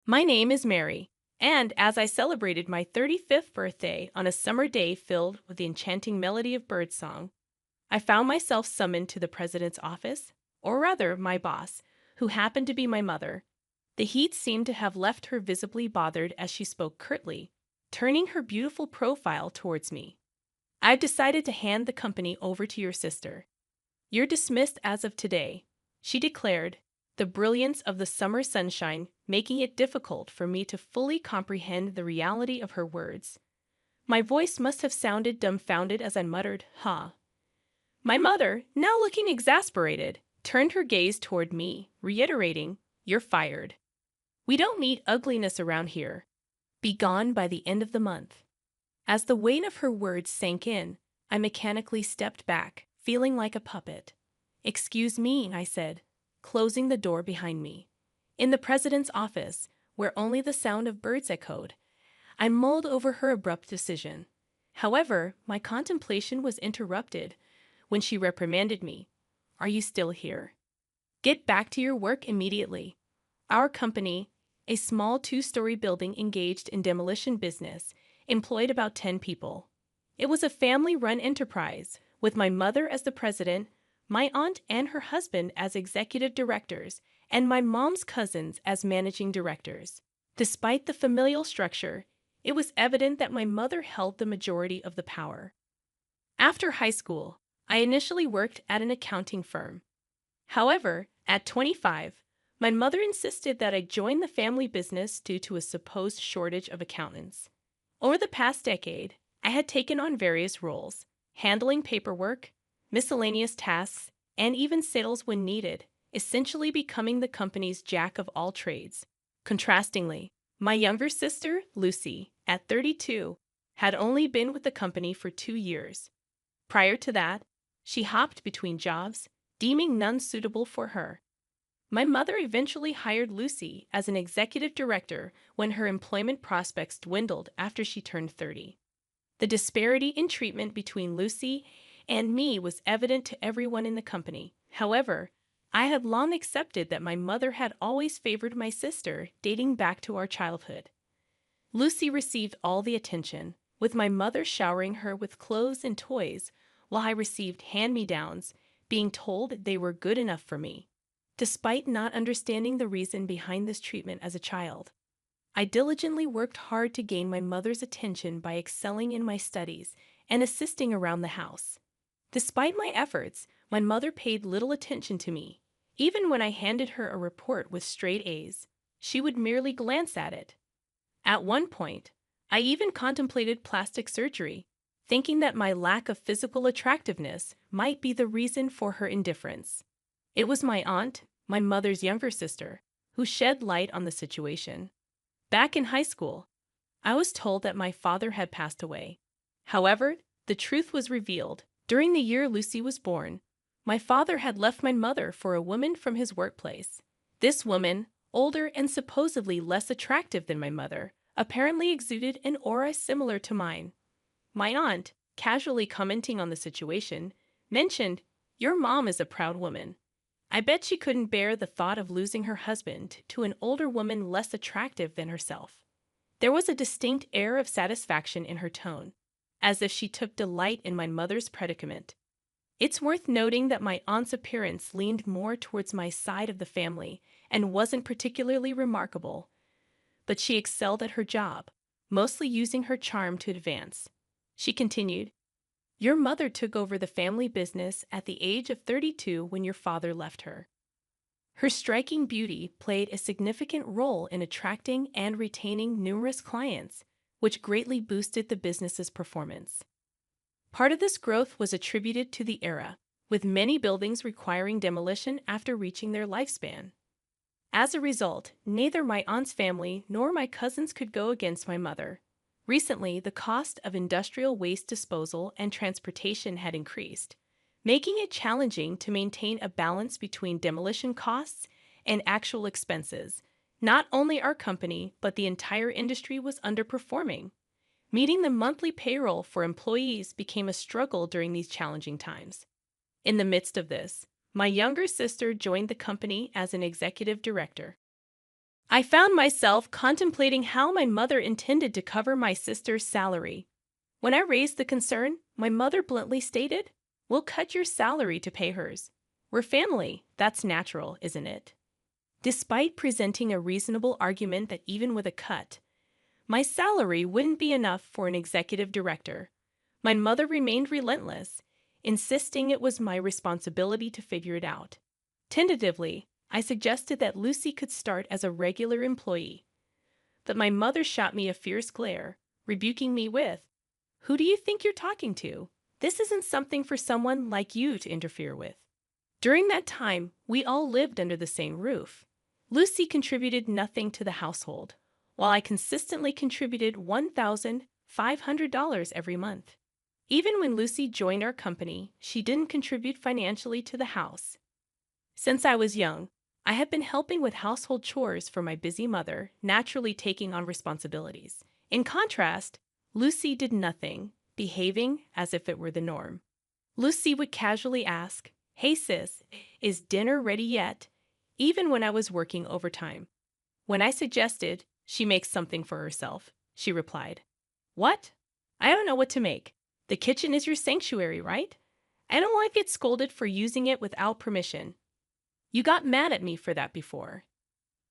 My name is Mary, and as I celebrated my 35th birthday on a summer day filled with the enchanting melody of birdsong, I found myself summoned to the president's office, or rather, my boss, who happened to be my mother. The heat seemed to have left her visibly bothered as she spoke curtly, turning her beautiful profile towards me. I've decided to hand the company over to your sister. You're dismissed as of today, she declared, the brilliance of the summer sunshine making it difficult for me to fully comprehend the reality of her words. My voice must have sounded dumbfounded as I muttered, "Huh." My mother, now looking exasperated, turned her gaze toward me, reiterating, "You're fired. We don't need ugliness around here. Be gone by the end of the month." As the weight of her words sank in, I mechanically stepped back, feeling like a puppet. "Excuse me," I said, closing the door behind me. In the president's office, where only the sound of birds echoed, I mulled over her abrupt decision. However, my contemplation was interrupted when she reprimanded me. "Are you still here? Get back to your work immediately." Our company, a small two-story building engaged in demolition business, employed about 10 people. It was a family-run enterprise, with my mother as the president, my aunt and her husband as executive directors, and my mom's cousins as managing directors. Despite the familial structure, it was evident that my mother held the majority of the power. After high school, I initially worked at an accounting firm. However, at 25, my mother insisted that I join the family business due to a supposed shortage of accountants. Over the past decade, I had taken on various roles, handling paperwork, miscellaneous tasks, and even sales when needed, essentially becoming the company's jack of all trades. Contrastingly, my younger sister, Lucy, at 32, had only been with the company for 2 years. Prior to that, she hopped between jobs, deeming none suitable for her. My mother eventually hired Lucy as an executive director when her employment prospects dwindled after she turned 30. The disparity in treatment between Lucy and me was evident to everyone in the company. However, I had long accepted that my mother had always favored my sister dating back to our childhood. Lucy received all the attention, with my mother showering her with clothes and toys, while I received hand-me-downs, being told they were good enough for me. Despite not understanding the reason behind this treatment as a child, I diligently worked hard to gain my mother's attention by excelling in my studies and assisting around the house. Despite my efforts, my mother paid little attention to me. Even when I handed her a report with straight A's, she would merely glance at it. At one point, I even contemplated plastic surgery, thinking that my lack of physical attractiveness might be the reason for her indifference. It was my aunt, my mother's younger sister, who shed light on the situation. Back in high school, I was told that my father had passed away. However, the truth was revealed. During the year Lucy was born, my father had left my mother for a woman from his workplace. This woman, older and supposedly less attractive than my mother, apparently exuded an aura similar to mine. My aunt, casually commenting on the situation, mentioned, "Your mom is a proud woman. I bet she couldn't bear the thought of losing her husband to an older woman less attractive than herself." There was a distinct air of satisfaction in her tone, as if she took delight in my mother's predicament. It's worth noting that my aunt's appearance leaned more towards my side of the family and wasn't particularly remarkable, but she excelled at her job, mostly using her charm to advance. She continued, "Your mother took over the family business at the age of 32 when your father left her. Her striking beauty played a significant role in attracting and retaining numerous clients, which greatly boosted the business's performance. Part of this growth was attributed to the era, with many buildings requiring demolition after reaching their lifespan. As a result, neither my aunt's family nor my cousins could go against my mother. Recently, the cost of industrial waste disposal and transportation had increased, making it challenging to maintain a balance between demolition costs and actual expenses. Not only our company, but the entire industry was underperforming. Meeting the monthly payroll for employees became a struggle during these challenging times. In the midst of this, my younger sister joined the company as an executive director. I found myself contemplating how my mother intended to cover my sister's salary. When I raised the concern, my mother bluntly stated, "We'll cut your salary to pay hers. We're family. That's natural, isn't it?" Despite presenting a reasonable argument that even with a cut, my salary wouldn't be enough for an executive director, my mother remained relentless, insisting it was my responsibility to figure it out. Tentatively, I suggested that Lucy could start as a regular employee, but my mother shot me a fierce glare, rebuking me with, "Who do you think you're talking to? This isn't something for someone like you to interfere with." During that time, we all lived under the same roof. Lucy contributed nothing to the household, while I consistently contributed $1,500 every month. Even when Lucy joined our company, she didn't contribute financially to the house. Since I was young, I had been helping with household chores for my busy mother, naturally taking on responsibilities. In contrast, Lucy did nothing, behaving as if it were the norm. Lucy would casually ask, "Hey sis, is dinner ready yet?" even when I was working overtime. When I suggested she makes something for herself, she replied, "What? I don't know what to make. The kitchen is your sanctuary, right? I don't want to get scolded for using it without permission. You got mad at me for that before."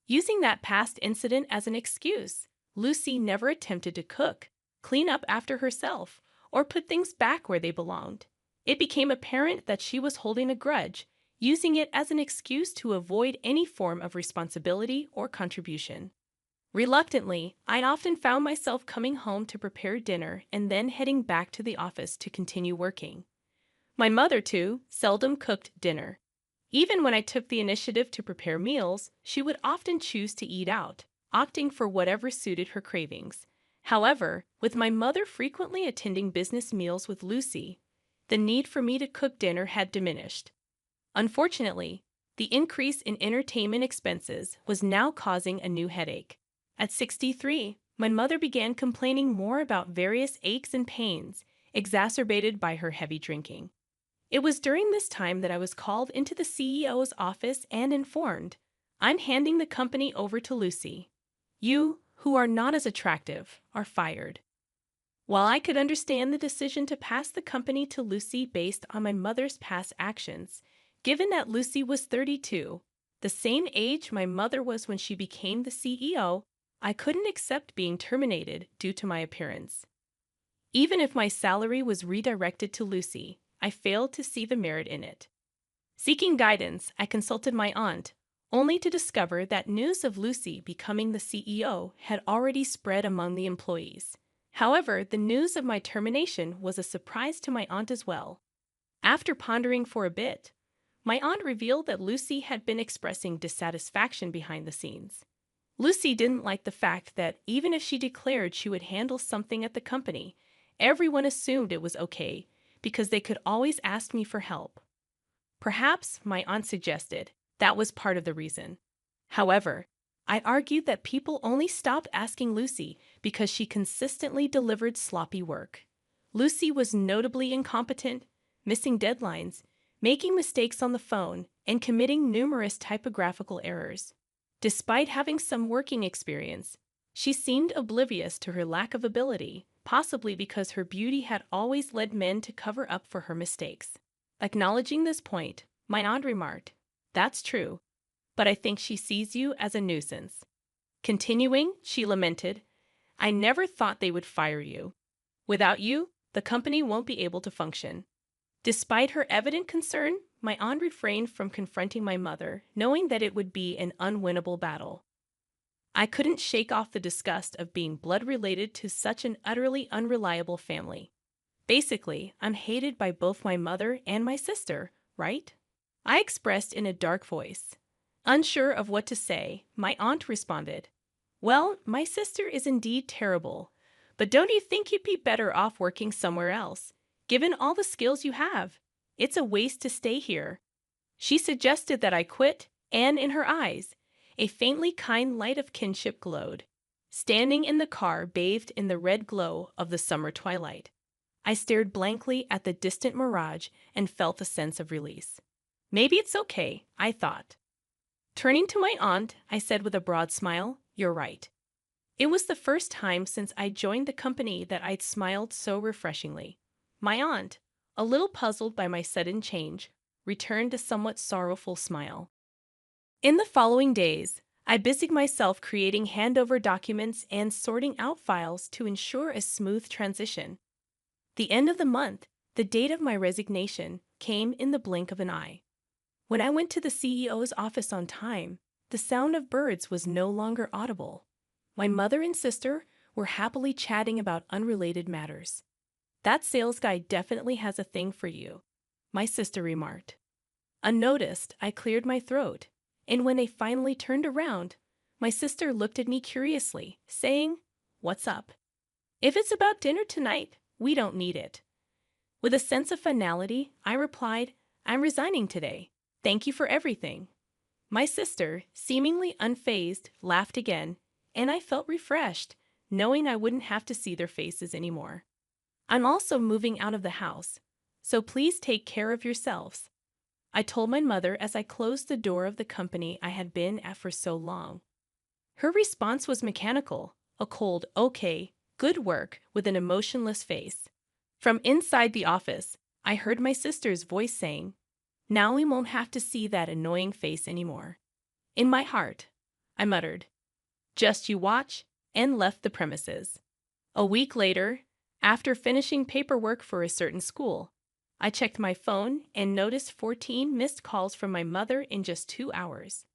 Using that past incident as an excuse, Lucy never attempted to cook, clean up after herself, or put things back where they belonged. It became apparent that she was holding a grudge, using it as an excuse to avoid any form of responsibility or contribution. Reluctantly, I'd often found myself coming home to prepare dinner and then heading back to the office to continue working. My mother, too, seldom cooked dinner. Even when I took the initiative to prepare meals, she would often choose to eat out, opting for whatever suited her cravings. However, with my mother frequently attending business meals with Lucy, the need for me to cook dinner had diminished. Unfortunately, the increase in entertainment expenses was now causing a new headache. At 63, my mother began complaining more about various aches and pains, exacerbated by her heavy drinking. It was during this time that I was called into the CEO's office and informed, "I'm handing the company over to Lucy. You, who are not as attractive, are fired." While I could understand the decision to pass the company to Lucy based on my mother's past actions, given that Lucy was 32, the same age my mother was when she became the CEO, I couldn't accept being terminated due to my appearance. Even if my salary was redirected to Lucy, I failed to see the merit in it. Seeking guidance, I consulted my aunt, only to discover that news of Lucy becoming the CEO had already spread among the employees. However, the news of my termination was a surprise to my aunt as well. After pondering for a bit, my aunt revealed that Lucy had been expressing dissatisfaction behind the scenes. Lucy didn't like the fact that even if she declared she would handle something at the company, everyone assumed it was okay because they could always ask me for help. Perhaps, my aunt suggested, that was part of the reason. However, I argued that people only stopped asking Lucy because she consistently delivered sloppy work. Lucy was notably incompetent, missing deadlines, making mistakes on the phone, and committing numerous typographical errors. Despite having some working experience, she seemed oblivious to her lack of ability, possibly because her beauty had always led men to cover up for her mistakes. Acknowledging this point, my aunt remarked, "That's true, but I think she sees you as a nuisance." Continuing, she lamented, "I never thought they would fire you. Without you, the company won't be able to function." Despite her evident concern, my aunt refrained from confronting my mother, knowing that it would be an unwinnable battle. I couldn't shake off the disgust of being blood-related to such an utterly unreliable family. Basically, I'm hated by both my mother and my sister, right? I expressed in a dark voice. Unsure of what to say, my aunt responded, "Well, my sister is indeed terrible, but don't you think you'd be better off working somewhere else? Given all the skills you have, it's a waste to stay here." She suggested that I quit, and in her eyes, a faintly kind light of kinship glowed. Standing in the car bathed in the red glow of the summer twilight, I stared blankly at the distant mirage and felt a sense of release. Maybe it's okay, I thought. Turning to my aunt, I said with a broad smile, "You're right." It was the first time since I joined the company that I'd smiled so refreshingly. My aunt, a little puzzled by my sudden change, returned a somewhat sorrowful smile. In the following days, I busied myself creating handover documents and sorting out files to ensure a smooth transition. The end of the month, the date of my resignation, came in the blink of an eye. When I went to the CEO's office on time, the sound of birds was no longer audible. My mother and sister were happily chatting about unrelated matters. "That sales guy definitely has a thing for you," my sister remarked. Unnoticed, I cleared my throat, and when they finally turned around, my sister looked at me curiously, saying, "What's up?" "If it's about dinner tonight, we don't need it." With a sense of finality, I replied, "I'm resigning today. Thank you for everything." My sister, seemingly unfazed, laughed again, and I felt refreshed, knowing I wouldn't have to see their faces anymore. "I'm also moving out of the house, so please take care of yourselves," I told my mother as I closed the door of the company I had been at for so long. Her response was mechanical, a cold, "Okay, good work," with an emotionless face. From inside the office, I heard my sister's voice saying, "Now we won't have to see that annoying face anymore." In my heart, I muttered, "Just you watch," and left the premises. A week later, after finishing paperwork for a certain school, I checked my phone and noticed 14 missed calls from my mother in just 2 hours.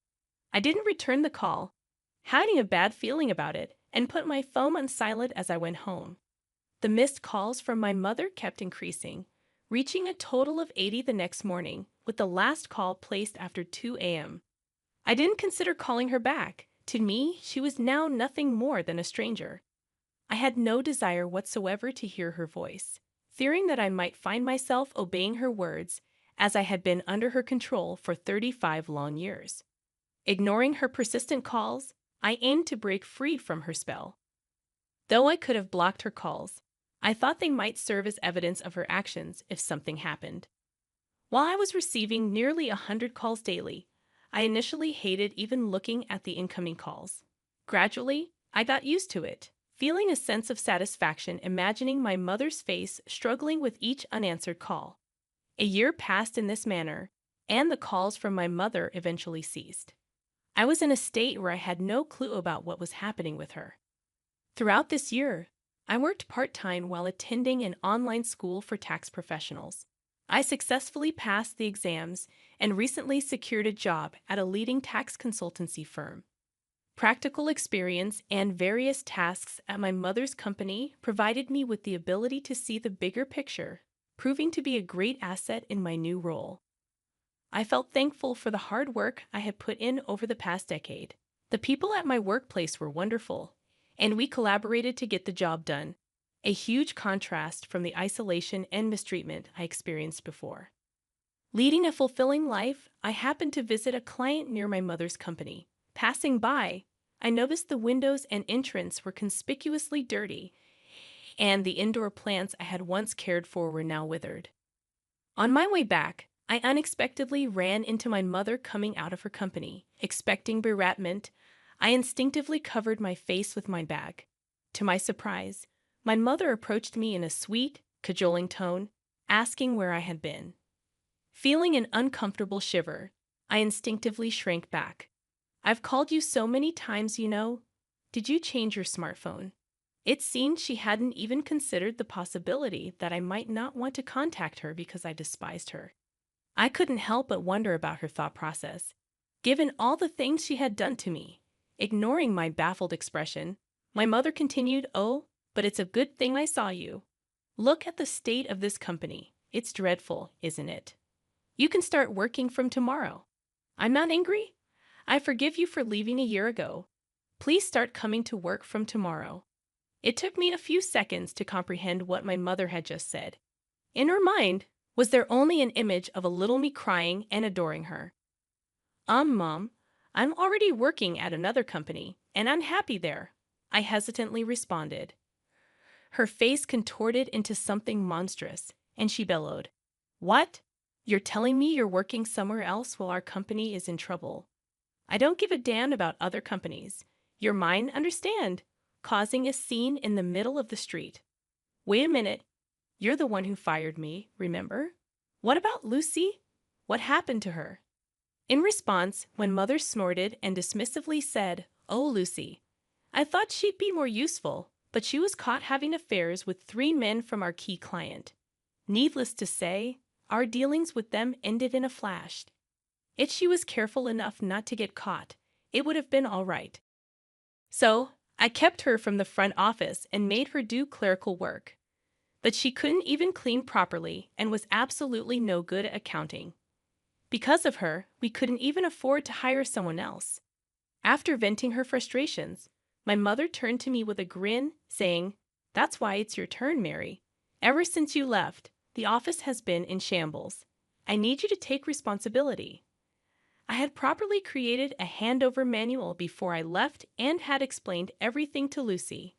I didn't return the call, having a bad feeling about it, and put my phone on silent as I went home. The missed calls from my mother kept increasing, reaching a total of 80 the next morning, with the last call placed after 2 a.m. I didn't consider calling her back. To me, she was now nothing more than a stranger. I had no desire whatsoever to hear her voice, fearing that I might find myself obeying her words as I had been under her control for 35 long years. Ignoring her persistent calls, I aimed to break free from her spell. Though I could have blocked her calls, I thought they might serve as evidence of her actions if something happened. While I was receiving nearly 100 calls daily, I initially hated even looking at the incoming calls. Gradually, I got used to it, feeling a sense of satisfaction imagining my mother's face struggling with each unanswered call. A year passed in this manner, and the calls from my mother eventually ceased. I was in a state where I had no clue about what was happening with her. Throughout this year, I worked part-time while attending an online school for tax professionals. I successfully passed the exams and recently secured a job at a leading tax consultancy firm. Practical experience and various tasks at my mother's company provided me with the ability to see the bigger picture, proving to be a great asset in my new role. I felt thankful for the hard work I had put in over the past decade. The people at my workplace were wonderful, and we collaborated to get the job done, a huge contrast from the isolation and mistreatment I experienced before. Leading a fulfilling life, I happened to visit a client near my mother's company. Passing by, I noticed the windows and entrance were conspicuously dirty, and the indoor plants I had once cared for were now withered. On my way back, I unexpectedly ran into my mother coming out of her company. Expecting beratement, I instinctively covered my face with my bag. To my surprise, my mother approached me in a sweet, cajoling tone, asking where I had been. Feeling an uncomfortable shiver, I instinctively shrank back. "I've called you so many times, you know. Did you change your smartphone?" It seemed she hadn't even considered the possibility that I might not want to contact her because I despised her. I couldn't help but wonder about her thought process, given all the things she had done to me. Ignoring my baffled expression, my mother continued, "Oh, but it's a good thing I saw you. Look at the state of this company. It's dreadful, isn't it? You can start working from tomorrow. I'm not angry. I forgive you for leaving a year ago. Please start coming to work from tomorrow." It took me a few seconds to comprehend what my mother had just said. In her mind, was there only an image of a little me crying and adoring her? Mom, I'm already working at another company, and I'm happy there," I hesitantly responded. Her face contorted into something monstrous, and she bellowed, "What? You're telling me you're working somewhere else while our company is in trouble?" I don't give a damn about other companies. You're mine, understand? Causing a scene in the middle of the street. Wait a minute. You're the one who fired me, remember? What about Lucy? What happened to her? In response, when Mother snorted and dismissively said, "Oh, Lucy, I thought she'd be more useful, but she was caught having affairs with 3 men from our key client. Needless to say, our dealings with them ended in a flash. If she was careful enough not to get caught, it would have been all right. So, I kept her from the front office and made her do clerical work. But she couldn't even clean properly and was absolutely no good at accounting. Because of her, we couldn't even afford to hire someone else." After venting her frustrations, my mother turned to me with a grin, saying, "That's why it's your turn, Mary. Ever since you left, the office has been in shambles. I need you to take responsibility." I had properly created a handover manual before I left and had explained everything to Lucy.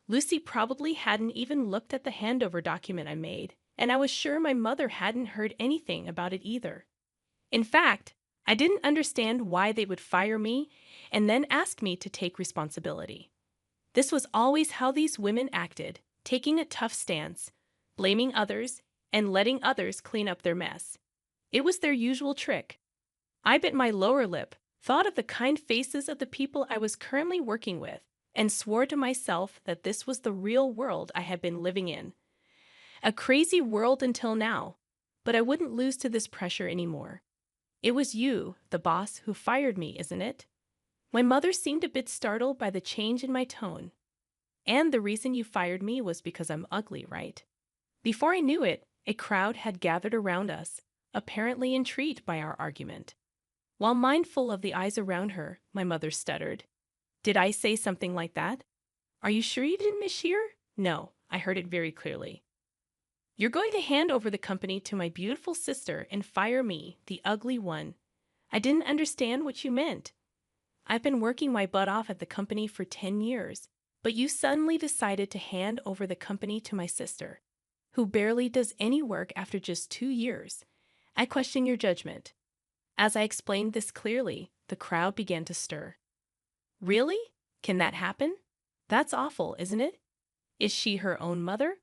Lucy probably hadn't even looked at the handover document I made, and I was sure my mother hadn't heard anything about it either. In fact, I didn't understand why they would fire me and then ask me to take responsibility. This was always how these women acted, taking a tough stance, blaming others, and letting others clean up their mess. It was their usual trick. I bit my lower lip, thought of the kind faces of the people I was currently working with, and swore to myself that this was the real world I had been living in. A crazy world until now, but I wouldn't lose to this pressure anymore. It was you, the boss, who fired me, isn't it? My mother seemed a bit startled by the change in my tone. And the reason you fired me was because I'm ugly, right? Before I knew it, a crowd had gathered around us, apparently intrigued by our argument. While mindful of the eyes around her, my mother stuttered, "Did I say something like that? Are you sure you didn't mishear?" "No, I heard it very clearly." "You're going to hand over the company to my beautiful sister and fire me, the ugly one. I didn't understand what you meant. I've been working my butt off at the company for 10 years, but you suddenly decided to hand over the company to my sister, who barely does any work after just 2 years. I question your judgment." As I explained this clearly, the crowd began to stir. "Really? Can that happen? That's awful, isn't it? Is she her own mother?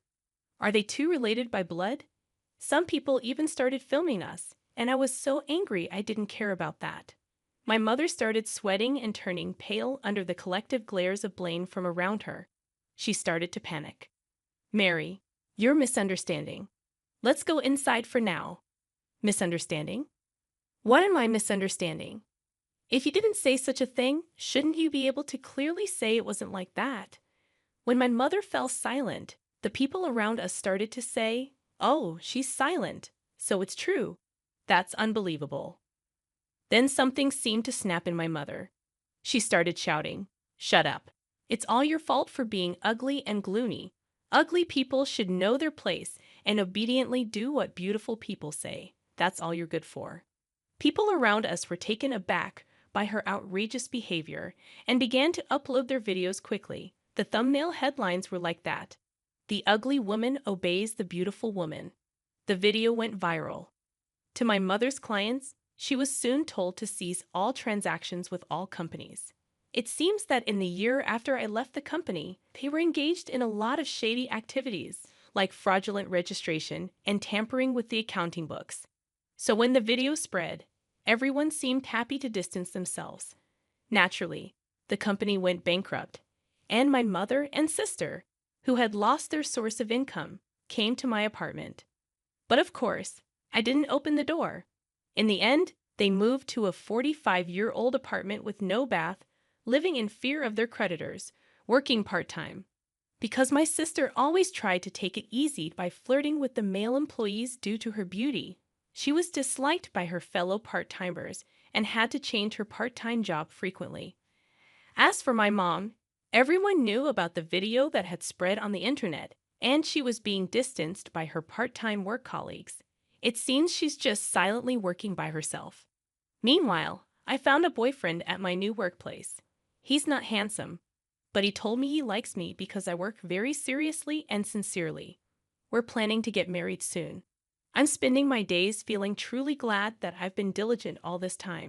Are they two related by blood? Some people even started filming us, and I was so angry I didn't care about that." My mother started sweating and turning pale under the collective glares of blame from around her. She started to panic. "Mary, you're misunderstanding. Let's go inside for now." "Misunderstanding? What am I misunderstanding? If you didn't say such a thing, shouldn't you be able to clearly say it wasn't like that?" When my mother fell silent, the people around us started to say, "Oh, she's silent, so it's true. That's unbelievable." Then something seemed to snap in my mother. She started shouting, "Shut up. It's all your fault for being ugly and gloomy. Ugly people should know their place and obediently do what beautiful people say. That's all you're good for." People around us were taken aback by her outrageous behavior and began to upload their videos quickly. The thumbnail headlines were like that: "The ugly woman obeys the beautiful woman." The video went viral. To my mother's clients, she was soon told to cease all transactions with all companies. It seems that in the year after I left the company, they were engaged in a lot of shady activities, like fraudulent registration and tampering with the accounting books. So when the video spread, everyone seemed happy to distance themselves. Naturally, the company went bankrupt, and my mother and sister, who had lost their source of income, came to my apartment. But of course, I didn't open the door. In the end, they moved to a 45-year-old apartment with no bath, living in fear of their creditors, working part-time. Because my sister always tried to take it easy by flirting with the male employees due to her beauty, she was disliked by her fellow part-timers and had to change her part-time job frequently. As for my mom, everyone knew about the video that had spread on the internet, and she was being distanced by her part-time work colleagues. It seems she's just silently working by herself. Meanwhile, I found a boyfriend at my new workplace. He's not handsome, but he told me he likes me because I work very seriously and sincerely. We're planning to get married soon. I'm spending my days feeling truly glad that I've been diligent all this time.